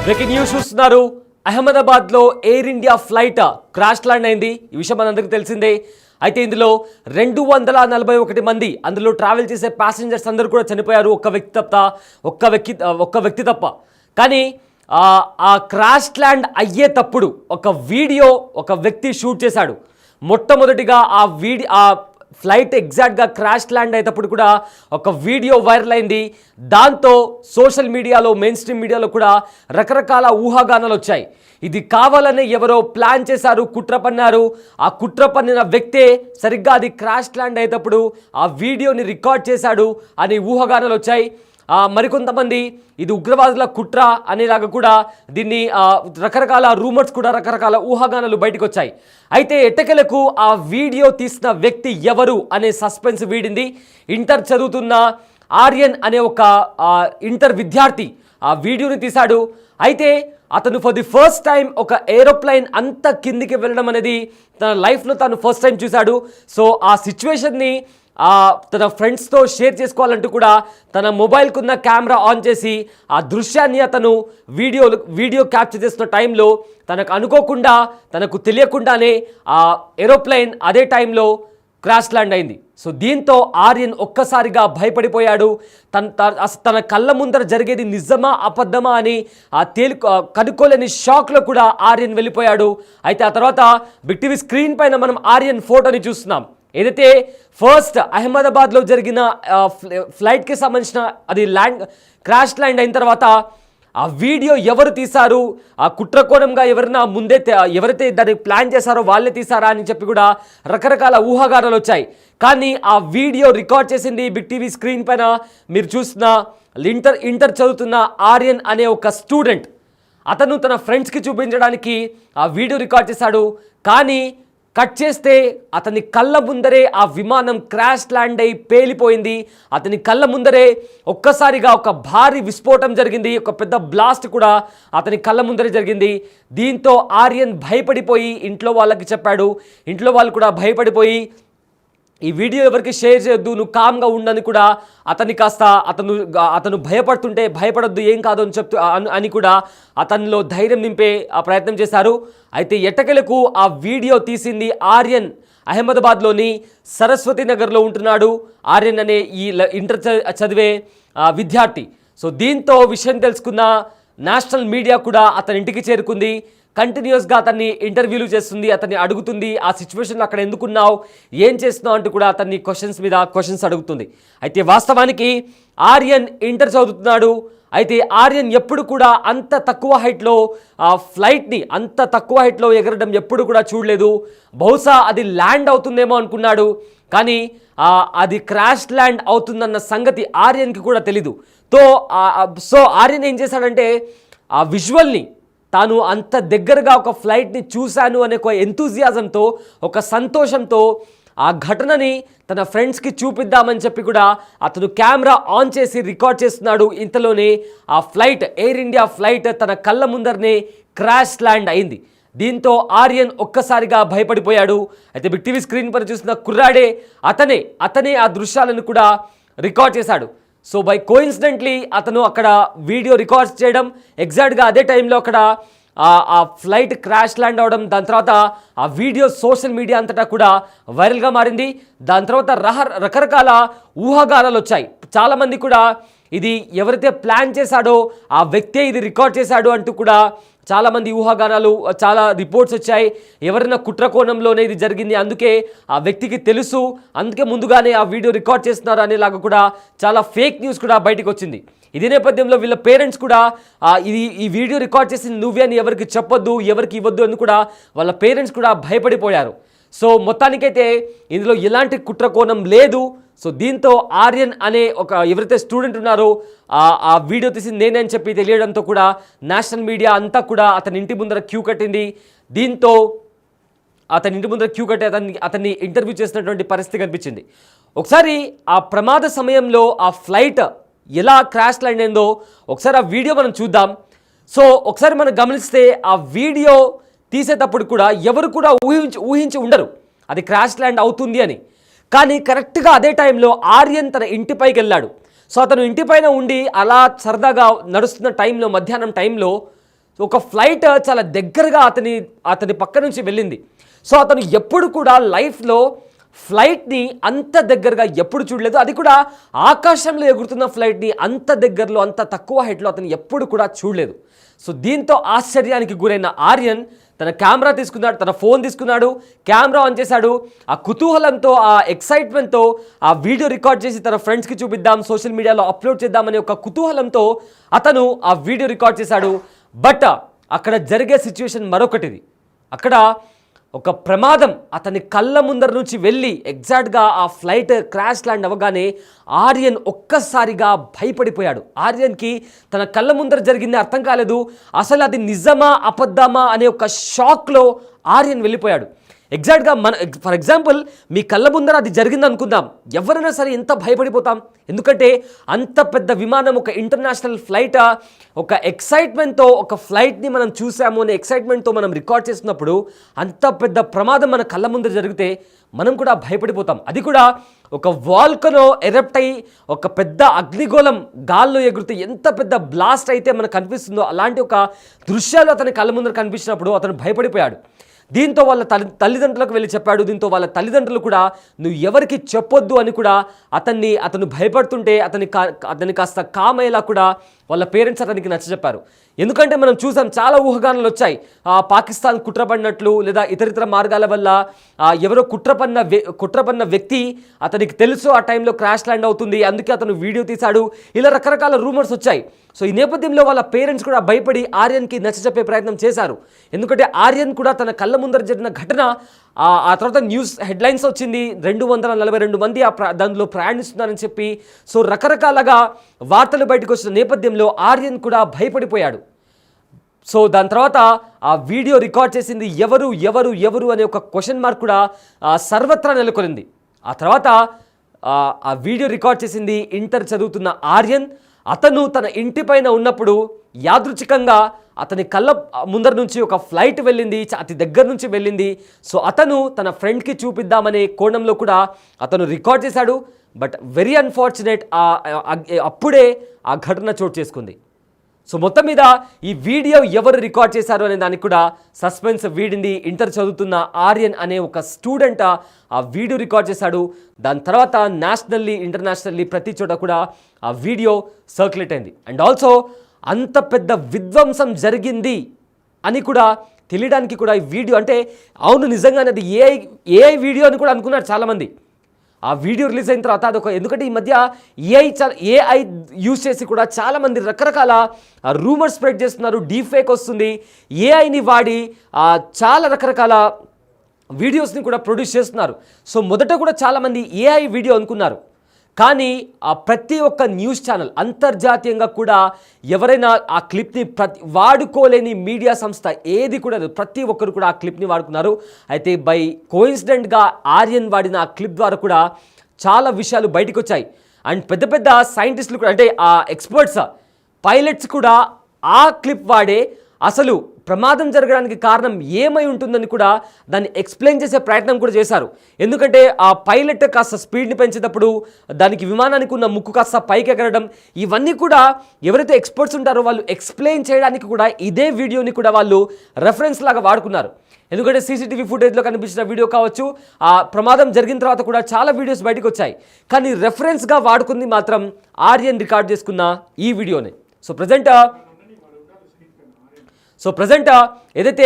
Breaking news చూస్తున్నారు. అహ్మదాబాద్లో air India flight crash land అయింది. ఈ విషయం మనందరికీ తెలిసిందే. అయితే ఇందులో 241 మంది అందులో ట్రావెల్ చేసే ప్యాసింజర్స్ అందరూ కూడా చనిపోయారు. ఒక్క వ్యక్తి తప్ప. కానీ ఆ క్రాష్ ల్యాండ్ అయ్యేటప్పుడు ఒక వీడియో ఒక వ్యక్తి షూట్ చేశాడు. మొట్టమొదటిగా ఆ ఫ్లైట్ ఎగ్జాక్ట్గా క్రాష్ ల్యాండ్ అయ్యేటప్పుడు కూడా ఒక వీడియో వైరల్ అయింది. దాంతో సోషల్ మీడియాలో, మెయిన్ స్ట్రీమ్ మీడియాలో కూడా రకరకాల ఊహాగానాలు వచ్చాయి. ఇది కావాలనే ఎవరో ప్లాన్ చేశారు, కుట్ర పన్నారు. ఆ కుట్ర పన్నిన వ్యక్తే సరిగ్గా అది క్రాష్ ల్యాండ్ అయ్యేటప్పుడు ఆ వీడియోని రికార్డ్ చేశాడు అని ఊహాగానాలు వచ్చాయి. మరికొంతమంది ఇది ఉగ్రవాదుల కుట్ర అనేలాగా కూడా దీన్ని రకరకాల రూమర్స్ కూడా రకరకాల ఊహాగానాలు బయటకు వచ్చాయి. అయితే ఎట్టకేలకు ఆ వీడియో తీసిన వ్యక్తి ఎవరు అనే సస్పెన్స్ వీడింది. ఇంటర్ చదువుతున్న ఆర్యన్ అనే ఒక ఇంటర్ విద్యార్థి ఆ వీడియోని తీశాడు. అయితే అతను ఫర్ ది ఫస్ట్ టైం ఒక ఏరోప్లైన్ అంత కిందికి వెళ్ళడం అనేది తన లైఫ్లో తను ఫస్ట్ టైం చూశాడు. సో ఆ సిచ్యువేషన్ని తన ఫ్రెండ్స్తో షేర్ చేసుకోవాలంటూ కూడా తన మొబైల్కున్న కెమెరా ఆన్ చేసి ఆ దృశ్యాన్ని అతను వీడియో క్యాప్చర్ చేస్తున్న టైంలో తనకు అనుకోకుండా, తనకు తెలియకుండానే ఆ ఏరోప్లేన్ అదే టైంలో క్రాష్ ల్యాండ్ అయింది. సో దీంతో ఆర్యన్ ఒక్కసారిగా భయపడిపోయాడు. తన కళ్ళ ముందర జరిగేది నిజమా అబద్ధమా అని కనుక్కోలేని షాక్లో కూడా ఆర్యన్ వెళ్ళిపోయాడు. అయితే ఆ తర్వాత బిగ్ టీవీ స్క్రీన్ పైన మనం ఆర్యన్ ఫోటోని చూస్తున్నాం. ఏదైతే ఫస్ట్ అహ్మదాబాద్లో జరిగిన ఫ్లైట్కి సంబంధించిన అది క్రాష్ ల్యాండ్ అయిన తర్వాత ఆ వీడియో ఎవరు తీశారు, ఆ కుట్రకోణంగా ఎవరైతే దాన్ని ప్లాన్ చేశారో వాళ్ళే తీశారా అని చెప్పి కూడా రకరకాల ఊహాగానాలు వచ్చాయి. కానీ ఆ వీడియో రికార్డ్ చేసింది బిగ్ టీవీ స్క్రీన్ పైన మీరు చూసిన ఇంటర్ చదువుతున్న ఆర్యన్ అనే ఒక స్టూడెంట్. అతను తన ఫ్రెండ్స్కి చూపించడానికి ఆ వీడియో రికార్డ్ చేశాడు. కానీ కట్ చేస్తే అతని కళ్ళ ముందరే ఆ విమానం క్రాష్ ల్యాండ్ అయి పేలిపోయింది. అతని కళ్ళ ముందరే ఒక్కసారిగా ఒక భారీ విస్ఫోటం జరిగింది. ఒక పెద్ద బ్లాస్ట్ కూడా అతని కళ్ళ ముందరే జరిగింది. దీంతో ఆర్యన్ భయపడిపోయి ఇంట్లో వాళ్ళకి చెప్పాడు. ఇంట్లో వాళ్ళు కూడా భయపడిపోయి ఈ వీడియో ఎవరికి షేర్ చేయొద్దు, నువ్వు కామ్గా ఉండని కూడా అతను భయపడుతుంటే భయపడొద్దు, ఏం కాదు అని కూడా అతనిలో ధైర్యం నింపే ప్రయత్నం చేశారు. అయితే ఎట్టకేలకు ఆ వీడియో తీసింది ఆర్యన్. అహ్మదాబాద్లోని సరస్వతి నగర్లో ఉంటున్నాడు ఆర్యన్ అనే ఈ ఇంటర్ చదివే విద్యార్థి. సో దీంతో విషయం తెలుసుకున్న నేషనల్ మీడియా కూడా అతని ఇంటికి చేరుకుంది. కంటిన్యూస్గా అతన్ని ఇంటర్వ్యూలు చేస్తుంది, అతన్ని అడుగుతుంది, ఆ సిచ్యువేషన్లో అక్కడ ఎందుకున్నావు, ఏం చేస్తున్నావు అంటూ కూడా అతన్ని క్వశ్చన్స్ అడుగుతుంది. అయితే వాస్తవానికి ఆర్యన్ ఇంటర్ చదువుతున్నాడు. అయితే ఆర్యన్ ఎప్పుడు కూడా అంత తక్కువ హైట్లో ఫ్లైట్ని అంత తక్కువ హైట్లో ఎగరడం ఎప్పుడు కూడా చూడలేదు. బహుశా అది ల్యాండ్ అవుతుందేమో అనుకున్నాడు. కానీ అది క్రాష్ ల్యాండ్ అవుతుందన్న సంగతి ఆర్యన్కి కూడా తెలీదు. సో ఆర్యన్ ఏం చేశాడంటే ఆ విజువల్ని తాను అంత దగ్గరగా ఒక ఫ్లైట్ని చూశాను అనే ఒక ఎంతూజియాజంతో, ఒక సంతోషంతో ఆ ఘటనని తన ఫ్రెండ్స్కి చూపిద్దామని చెప్పి కూడా అతను కెమెరా ఆన్ చేసి రికార్డ్ చేస్తున్నాడు. ఇంతలోనే ఆ ఫ్లైట్, ఎయిర్ ఇండియా ఫ్లైట్ తన కళ్ళ ముందరనే క్రాష్ ల్యాండ్ అయింది. దీంతో ఆర్యన్ ఒక్కసారిగా భయపడిపోయాడు. అయితే బిగ్ టీవీ స్క్రీన్ పైన చూసిన కుర్రాడే అతనే ఆ దృశ్యాలను కూడా రికార్డ్ చేశాడు. సో బై కోయిన్సిడెంట్లీ అతను అక్కడ వీడియో రికార్డ్స్ చేయడం, ఎగ్జాక్ట్గా అదే టైంలో అక్కడ ఆ ఫ్లైట్ క్రాష్ ల్యాండ్ అవడం, దాని తర్వాత ఆ వీడియో సోషల్ మీడియా అంతటా కూడా వైరల్గా మారింది. దాని తర్వాత రకరకాల ఊహాగానాలు వచ్చాయి. చాలామంది కూడా ఇది ఎవరైతే ప్లాన్ చేశాడో ఆ వ్యక్తే ఇది రికార్డ్ చేశాడు అంటూ కూడా చాలామంది ఊహాగానాలు, చాలా రిపోర్ట్స్ వచ్చాయి. ఎవరైనా కుట్ర కోణంలోనే ఇది జరిగింది, అందుకే ఆ వ్యక్తికి తెలుసు, అందుకే ముందుగానే ఆ వీడియో రికార్డ్ చేస్తున్నారు అనేలాగా కూడా చాలా ఫేక్ న్యూస్ కూడా బయటకు వచ్చింది. ఇదే నేపథ్యంలో వీళ్ళ పేరెంట్స్ కూడా ఈ వీడియో రికార్డ్ చేసింది నువ్వే అని ఎవరికి చెప్పొద్దు, ఎవరికి ఇవ్వద్దు అని కూడా వాళ్ళ పేరెంట్స్ కూడా భయపడిపోయారు. సో మొత్తానికైతే ఇందులో ఎలాంటి కుట్ర కోణం లేదు. సో దీంతో ఆర్యన్ అనే ఎవరైతే స్టూడెంట్ ఉన్నారో ఆ వీడియో తీసింది నేనే అని చెప్పి తెలియడంతో కూడా నేషనల్ మీడియా అంతా కూడా అతని ఇంటి ముందర క్యూ కట్టింది. దీంతో అతని ఇంటి ముందర క్యూ కట్టి అతన్ని ఇంటర్వ్యూ చేసినటువంటి పరిస్థితి కనిపించింది. ఒకసారి ఆ ప్రమాద సమయంలో ఆ ఫ్లైట్ ఎలా క్రాష్ ల్యాండ్ అయిందో ఒకసారి ఆ వీడియో మనం చూద్దాం. సో ఒకసారి మనం గమనిస్తే ఆ వీడియో తీసేటప్పుడు కూడా ఎవరు కూడా ఊహించి ఉండరు అది క్రాష్ ల్యాండ్ అవుతుంది అని. కానీ కరెక్ట్గా అదే టైంలో ఆర్యన్ తన ఇంటిపైకి వెళ్ళాడు. సో అతను ఇంటిపైన ఉండి అలా సరదాగా నడుస్తున్న టైంలో, మధ్యాహ్నం టైంలో ఒక ఫ్లైట్ చాలా దగ్గరగా అతని పక్క నుంచి వెళ్ళింది. సో అతను ఎప్పుడు కూడా లైఫ్లో ఫ్లైట్ని అంత దగ్గరగా ఎప్పుడు చూడలేదు, అది కూడా ఆకాశంలో ఎగురుతున్న ఫ్లైట్ని అంత దగ్గరలో అంత తక్కువ హైట్లో అతను ఎప్పుడు కూడా చూడలేదు. సో దీంతో ఆశ్చర్యానికి గురైన ఆర్యన్ తన కెమెరా తీసుకున్నాడు, తన ఫోన్ తీసుకున్నాడు, కెమెరా ఆన్ చేశాడు. ఆ కుతూహలంతో, ఆ ఎక్సైట్మెంట్తో ఆ వీడియో రికార్డ్ చేసి తన ఫ్రెండ్స్కి చూపిద్దాం, సోషల్ మీడియాలో అప్లోడ్ చేద్దామనే ఒక కుతూహలంతో అతను ఆ వీడియో రికార్డ్ చేశాడు. బట్ అక్కడ జరిగే సిచ్యువేషన్ మరొకటిది. అక్కడ ఒక ప్రమాదం అతని కళ్ళ ముందర నుంచి వెళ్ళి ఎగ్జాక్ట్గా ఆ ఫ్లైట్ క్రాష్ ల్యాండ్ అవ్వగానే ఆర్యన్ ఒక్కసారిగా భయపడిపోయాడు. ఆర్యన్కి తన కళ్ళ ముందర జరిగింది అర్థం కాలేదు. అసలు అది నిజమా అబద్ధమా అనే ఒక షాక్లో ఆర్యన్ వెళ్ళిపోయాడు. ఎగ్జాక్ట్గా ఫర్ ఎగ్జాంపుల్ మీ కళ్ళ ముందర అది జరిగింది అనుకుందాం, ఎవరైనా సరే ఎంత భయపడిపోతాం. ఎందుకంటే అంత పెద్ద విమానం, ఒక ఇంటర్నేషనల్ ఫ్లైట్, ఒక ఎక్సైట్మెంట్తో ఒక ఫ్లైట్ని మనం చూసాము అనే ఎక్సైట్మెంట్తో మనం రికార్డ్ చేస్తున్నప్పుడు అంత పెద్ద ప్రమాదం మన కళ్ళ ముందర జరిగితే మనం కూడా భయపడిపోతాం. అది కూడా ఒక వాల్కనో ఎరప్ట్ అయ్యి ఒక పెద్ద అగ్నిగోళం గాల్లో ఎగురుతూ ఎంత పెద్ద బ్లాస్ట్ అయితే మనకు కనిపిస్తుందో అలాంటి ఒక దృశ్యాలు అతని కళ్ళ ముందర కనిపించినప్పుడు అతను భయపడిపోయాడు. దీంతో వాళ్ళ తల్లిదండ్రులకు వెళ్ళి చెప్పాడు. దీంతో వాళ్ళ తల్లిదండ్రులు కూడా నువ్వు ఎవరికి చెప్పొద్దు అని కూడా అతను భయపడుతుంటే అతని కాస్త కామయ్యేలా కూడా వాళ్ళ పేరెంట్స్ అతనికి నచ్చజెప్పారు. ఎందుకంటే మనం చూసాం చాలా ఊహాగానాలు వచ్చాయి. పాకిస్తాన్ కుట్రపడినట్లు లేదా ఇతరితర మార్గాల వల్ల ఎవరో కుట్రపన్న వ్యక్తి అతనికి తెలుసు ఆ టైంలో క్రాష్ ల్యాండ్ అవుతుంది, అందుకే అతను వీడియో తీశాడు, ఇలా రకరకాల రూమర్స్ వచ్చాయి. సో ఈ నేపథ్యంలో వాళ్ళ పేరెంట్స్ కూడా భయపడి ఆర్యన్కి నచ్చజెప్పే ప్రయత్నం చేశారు. ఎందుకంటే ఆర్యన్ కూడా తన కళ్ళ ముందర జరిగిన ఘటన, ఆ తర్వాత న్యూస్ హెడ్లైన్స్ వచ్చింది, 242 మంది దానిలో ప్రయాణిస్తున్నారని చెప్పి. సో రకరకాలుగా వార్తలు బయటకు వచ్చిన నేపథ్యంలో ఆర్యన్ కూడా భయపడిపోయాడు. సో దాని తర్వాత ఆ వీడియో రికార్డ్ చేసింది ఎవరు ఎవరు ఎవరు అనే ఒక క్వశ్చన్ మార్క్ కూడా సర్వత్రా నెలకొనింది. ఆ తర్వాత ఆ వీడియో రికార్డ్ చేసింది ఇంటర్ చదువుతున్న ఆర్యన్. అతను తన ఇంటి పైన ఉన్నప్పుడు యాదృచ్ఛికంగా అతని కళ్ళ ముందర నుంచి ఒక ఫ్లైట్ వెళ్ళింది, అతి దగ్గర నుంచి వెళ్ళింది. సో అతను తన ఫ్రెండ్కి చూపిద్దామనే కోణంలో కూడా అతను రికార్డ్ చేశాడు. బట్ వెరీ అన్ఫార్చునేట్, అప్పుడే ఆ ఘటన చోటు చేసుకుంది. సో మొత్తం మీద ఈ వీడియో ఎవరు రికార్డ్ చేశారు అనే దానికి కూడా సస్పెన్స్ వీడింది. ఇంటర్ చదువుతున్న ఆర్యన్ అనే ఒక స్టూడెంట్ ఆ వీడియో రికార్డ్ చేశాడు. దాని తర్వాత నేషనల్లీ ఇంటర్నేషనల్లీ ప్రతి చోట కూడా ఆ వీడియో సర్క్యులేట్ అయింది. అండ్ ఆల్సో అంత పెద్ద విధ్వంసం జరిగింది అని కూడా తెలియడానికి కూడా ఈ వీడియో, అంటే అవును నిజంగానే అది ఏఐ వీడియో అని కూడా అనుకున్నారు చాలామంది. ఆ వీడియో రిలీజ్ అయిన తర్వాత ఎందుకంటే ఈ మధ్య ఏఐ యూజ్ చేసి కూడా చాలామంది రకరకాల రూమర్స్ స్ప్రెడ్ చేస్తున్నారు, డీఫేక్ వస్తుంది, ఏఐని వాడి చాలా రకరకాల వీడియోస్ని కూడా ప్రొడ్యూస్ చేస్తున్నారు. సో మొదట కూడా చాలామంది ఏఐ వీడియో అనుకున్నారు. కానీ ప్రతి ఒక్క న్యూస్ ఛానల్ అంతర్జాతీయంగా కూడా ఎవరైనా ఆ క్లిప్ని వాడుకోలేని మీడియా సంస్థ ఏది కూడా ప్రతి ఒక్కరు కూడా ఆ క్లిప్ని వాడుకున్నారు. అయితే బై కోయిన్సిడెంట్గా ఆర్యన్ వాడిన ఆ క్లిప్ ద్వారా కూడా చాలా విషయాలు బయటకు వచ్చాయి. అండ్ పెద్ద పెద్ద సైంటిస్టులు కూడా, అంటే ఆ ఎక్స్పర్ట్స్, పైలట్స్ కూడా ఆ క్లిప్ వాడే అసలు ప్రమాదం జరగడానికి కారణం ఏమై ఉంటుందని కూడా దాన్ని ఎక్స్ప్లెయిన్ చేసే ప్రయత్నం కూడా చేశారు. ఎందుకంటే ఆ పైలట్ కాస్త స్పీడ్ని పెంచేటప్పుడు దానికి విమానానికి ఉన్న ముక్కు కాస్త పైకి ఎగరడం, ఇవన్నీ కూడా ఎవరైతే ఎక్స్పర్ట్స్ ఉంటారో వాళ్ళు ఎక్స్ప్లెయిన్ చేయడానికి కూడా ఇదే వీడియోని కూడా వాళ్ళు రెఫరెన్స్ లాగా వాడుకున్నారు. ఎందుకంటే సీసీటీవీ ఫుటేజ్లో కనిపించిన వీడియో కావచ్చు, ఆ ప్రమాదం జరిగిన తర్వాత కూడా చాలా వీడియోస్ బయటకు వచ్చాయి. కానీ రెఫరెన్స్గా వాడుకుంది మాత్రం ఆర్యన్ రికార్డ్ చేసుకున్న ఈ వీడియోని. సో ప్రజెంట్ ఏదైతే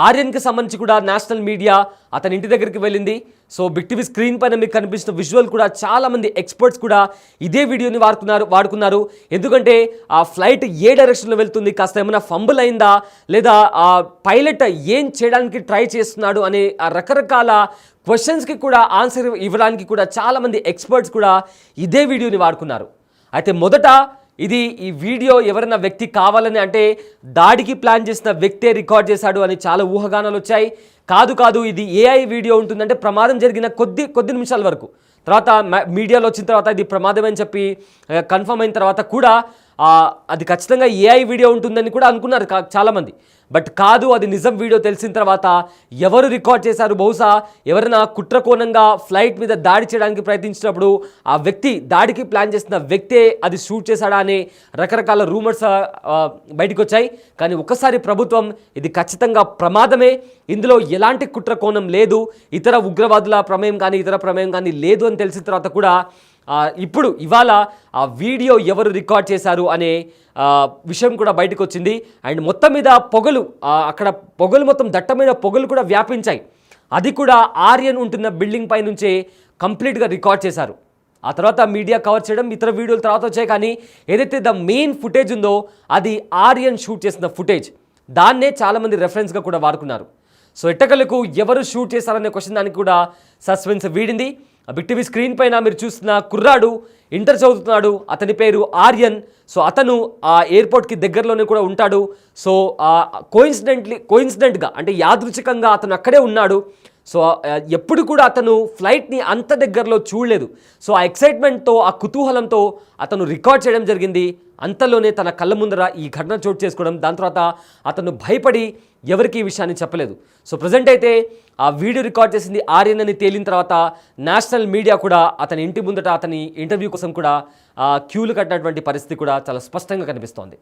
ఆర్యన్కి సంబంధించి కూడా నేషనల్ మీడియా అతని ఇంటి దగ్గరికి వెళ్ళింది. సో బిగ్ టీవీ స్క్రీన్ పైన మీకు కనిపిస్తున్న విజువల్ కూడా చాలామంది ఎక్స్పర్ట్స్ కూడా ఇదే వీడియోని వాడుకున్నారు. ఎందుకంటే ఆ ఫ్లైట్ ఏ డైరెక్షన్లో వెళ్తుంది, కాస్త ఏమైనా ఫంబుల్ అయిందా, లేదా ఆ పైలట్ ఏం చేయడానికి ట్రై చేస్తున్నాడు అనే ఆ రకరకాల క్వశ్చన్స్కి కూడా ఆన్సర్ ఇవ్వడానికి కూడా చాలామంది ఎక్స్పర్ట్స్ కూడా ఇదే వీడియోని వాడుకున్నారు. అయితే మొదట ఈ వీడియో ఎవరైనా వ్యక్తి కావాలని, అంటే దాడికి ప్లాన్ చేసిన వ్యక్తే రికార్డ్ చేశాడు అని చాలా ఊహాగానాలు వచ్చాయి. కాదు ఇది ఏఐ వీడియో ఉంటుందంటే ప్రమాదం జరిగిన కొద్ది నిమిషాల వరకు, తర్వాత మీడియాలో వచ్చిన తర్వాత ఇది ప్రమాదం అని చెప్పి కన్ఫర్మ్ అయిన తర్వాత కూడా అది ఖచ్చితంగా ఏఐ వీడియో ఉంటుందని కూడా అనుకున్నారు చాలామంది. బట్ కాదు, అది నిజం వీడియో తెలిసిన తర్వాత ఎవరు రికార్డ్ చేశారు, బహుశా ఎవరైనా కుట్రకోణంగా ఫ్లైట్ మీద దాడి చేయడానికి ప్రయత్నించినప్పుడు ఆ వ్యక్తి, దాడికి ప్లాన్ చేసిన వ్యక్తే అది షూట్ చేశాడా అనే రకరకాల రూమర్స్ బయటకు వచ్చాయి. కానీ ఒకసారి ప్రభుత్వం ఇది ఖచ్చితంగా ప్రమాదమే, ఇందులో ఎలాంటి కుట్రకోణం లేదు, ఇతర ఉగ్రవాదుల ప్రమేయం కానీ ఇతర ప్రమేయం కానీ లేదు అని తెలిసిన తర్వాత కూడా ఇప్పుడు ఇవాళ ఆ వీడియో ఎవరు రికార్డ్ చేశారు అనే విషయం కూడా బయటకు వచ్చింది. అండ్ మొత్తం మీద పొగలు, అక్కడ పొగలు, మొత్తం దట్టమైన పొగలు కూడా వ్యాపించాయి. అది కూడా ఆర్యన్ ఉంటున్న బిల్డింగ్ పై నుంచే కంప్లీట్గా రికార్డ్ చేశారు. ఆ తర్వాత మీడియా కవర్ చేయడం, ఇతర వీడియోలు తర్వాత వచ్చాయి. కానీ ఏదైతే ద మెయిన్ ఫుటేజ్ ఉందో అది ఆర్యన్ షూట్ చేసిన ఫుటేజ్. దాన్నే చాలామంది రెఫరెన్స్గా కూడా వాడుకున్నారు. సో ఎట్టకలకు ఎవరు షూట్ చేశారనే క్వశ్చన్ దానికి కూడా సస్పెన్స్ వీడింది. బిగ్ టీవీ స్క్రీన్ పైన మీరు చూస్తున్న కుర్రాడు ఇంటర్ చదువుతున్నాడు, అతని పేరు ఆర్యన్. సో అతను ఆ ఎయిర్పోర్ట్కి దగ్గరలోనే కూడా ఉంటాడు. సో కోయిన్సిడెంట్గా అంటే యాదృచ్ఛికంగా అతను అక్కడే ఉన్నాడు. సో ఎప్పుడు కూడా అతను ఫ్లైట్ని అంత దగ్గరలో చూడలేదు. సో ఆ ఎక్సైట్మెంట్తో, ఆ కుతూహలంతో అతను రికార్డ్ చేయడం జరిగింది. అంతలోనే తన కళ్ళ ముందర ఈ ఘటన చోటు చేసుకోవడం, దాని తర్వాత అతను భయపడి ఎవరికి ఈ విషయాన్ని చెప్పలేదు. సో ప్రజెంట్ అయితే ఆ వీడియో రికార్డ్ చేసింది ఆర్యన్ అని తేలిన తర్వాత నేషనల్ మీడియా కూడా అతని ఇంటి ముందట అతని ఇంటర్వ్యూ కోసం కూడా క్యూలు కట్టినటువంటి పరిస్థితి కూడా చాలా స్పష్టంగా కనిపిస్తోంది.